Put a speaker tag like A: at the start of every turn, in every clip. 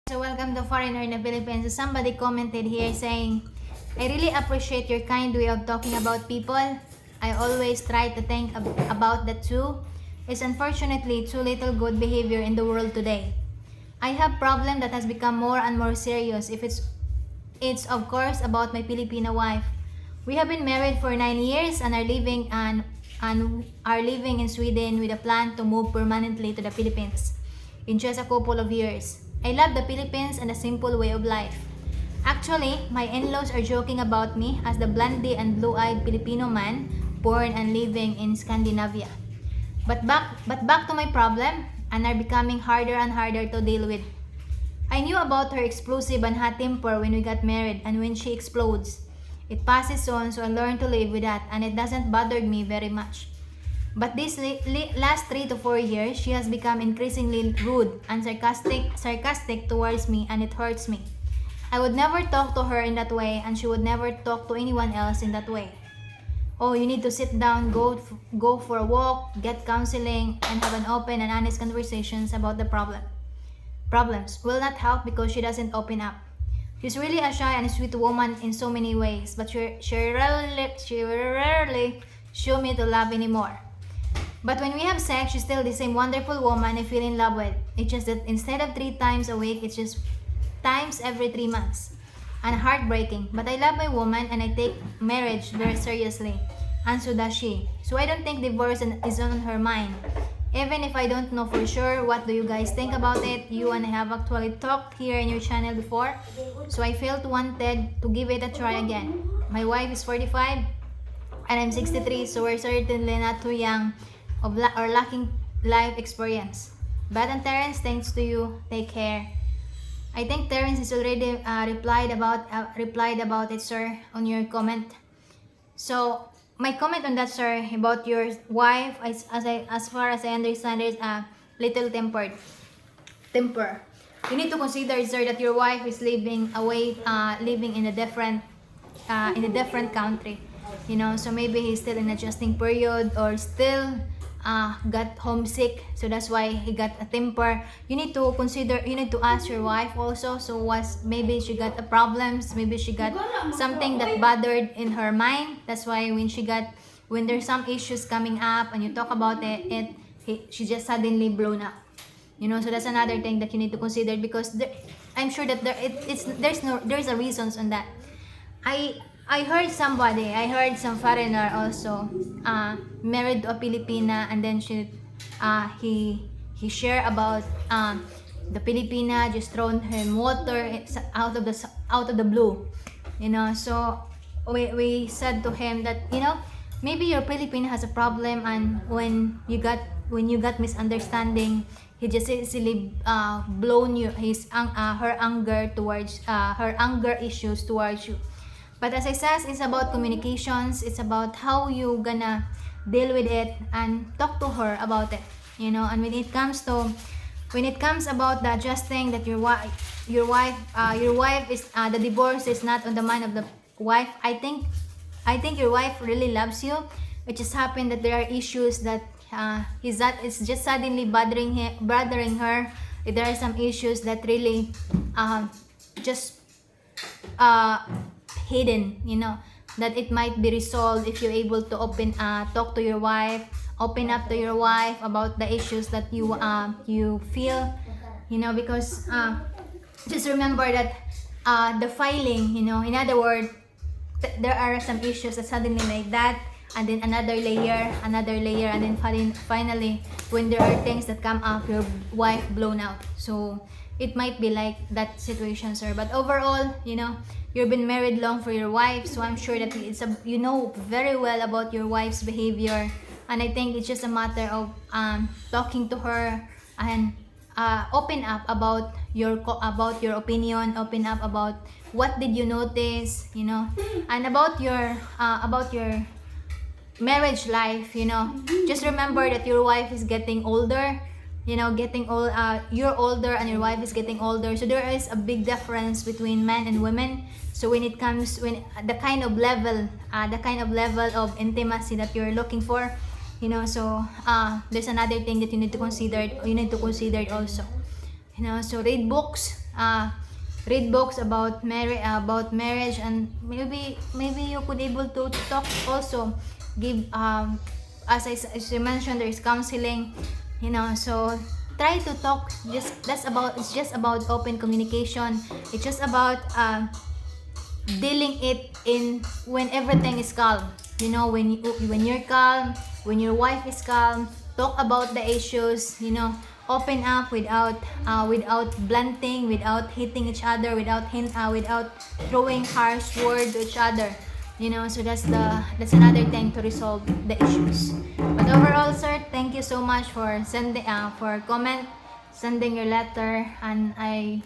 A: So welcome to Foreigner in the Philippines. So somebody commented here saying, I really appreciate your kind way of talking about people. I always try to think about that too. It's unfortunately too little good behavior in the world today. I have problem that has become more and more serious if it's of course about my Filipino wife. We have been married for 9 years and are living in Sweden with a plan to move permanently to the Philippines in just a couple of years. I love the Philippines and the simple way of life. Actually, my in-laws are joking about me as the blondie and blue-eyed Filipino man born and living in Scandinavia. But back to my problem, and are becoming harder and harder to deal with. I knew about her explosive and hot temper when we got married, and when she explodes, it passes on, so I learned to live with that, and it doesn't bother me very much. But this last 3 to 4 years, she has become increasingly rude and sarcastic towards me, and it hurts me. I would never talk to her in that way, and she would never talk to anyone else in that way. Oh, you need to sit down, go for a walk, get counseling, and have an open and honest conversations about the problems will not help because she doesn't open up. She's really a shy and sweet woman in so many ways, but she rarely show me to love anymore. But when we have sex, she's still the same wonderful woman I feel in love with. It's just that instead of 3 times a week, it's just times every 3 months. And heartbreaking. But I love my woman and I take marriage very seriously. And so does she. So I don't think divorce is on her mind. Even if I don't know for sure, what do you guys think about it? You and I have actually talked here in your channel before. So I felt wanted to give it a try again. My wife is 45 and I'm 63, so we're certainly not too young or lacking life experience. But and Terence, thanks to you. Take care. I think Terence is already replied about it, sir, on your comment. So my comment on that, sir, about your wife, as far as I understand, is little temper. You need to consider, sir, that your wife is living in a different country. So maybe he's still in adjusting period or still got homesick, so that's why he got a temper. You need to ask your wife also, so maybe she got a problems, maybe she got something that bothered in her mind. That's why when there's some issues coming up and you talk about she just suddenly blown up. So that's another thing that you need to consider, because I'm sure that there's a reasons on that. I heard some foreigner also married to a Filipina, and then he shared about the Filipina just thrown him water out of the blue. So we said to him that maybe your Filipina has a problem, and when you got misunderstanding, he just easily blown her anger issues towards you. But as I said, it's about communications. It's about how you gonna deal with it and talk to her about it. And when it comes about the adjusting that your wife is the divorce is not on the mind of the wife. I think your wife really loves you. It just happened that there are issues that it's just suddenly bothering her. There are some issues that really just hidden, that it might be resolved if you're able to talk to your wife, open up to your wife about the issues that you feel, because just remember that the filing, in other words, there are some issues that suddenly like that, and then another layer, and then finally when there are things that come up, your wife blown out. So it might be like that situation, sir. But overall, you've been married long for your wife, so I'm sure that you know very well about your wife's behavior, and I think it's just a matter of talking to her and open up about your opinion, open up about what did you notice, and about your marriage life. Just remember that your wife is getting older. You're older and your wife is getting older, so there is a big difference between men and women. So when the kind of level of intimacy that you're looking for, so there's another thing that you need to consider also. So read books, read books about marriage, and maybe you could able to talk also, give as you mentioned, there's counseling, you know. So try to talk. It's just about open communication. It's just about dealing it in when everything is calm, you know, when you're calm, when your wife is calm, talk about the issues, you know. Open up without blunting, without hitting each other, without throwing harsh words to each other, you know. So that's another thing to resolve the issues. But overall, sir, thank you so much for sending your letter, and I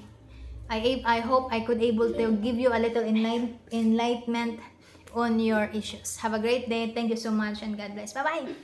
A: hope I could able to give you a little enlightenment on your issues. Have a great day. Thank you so much, and God bless. Bye bye.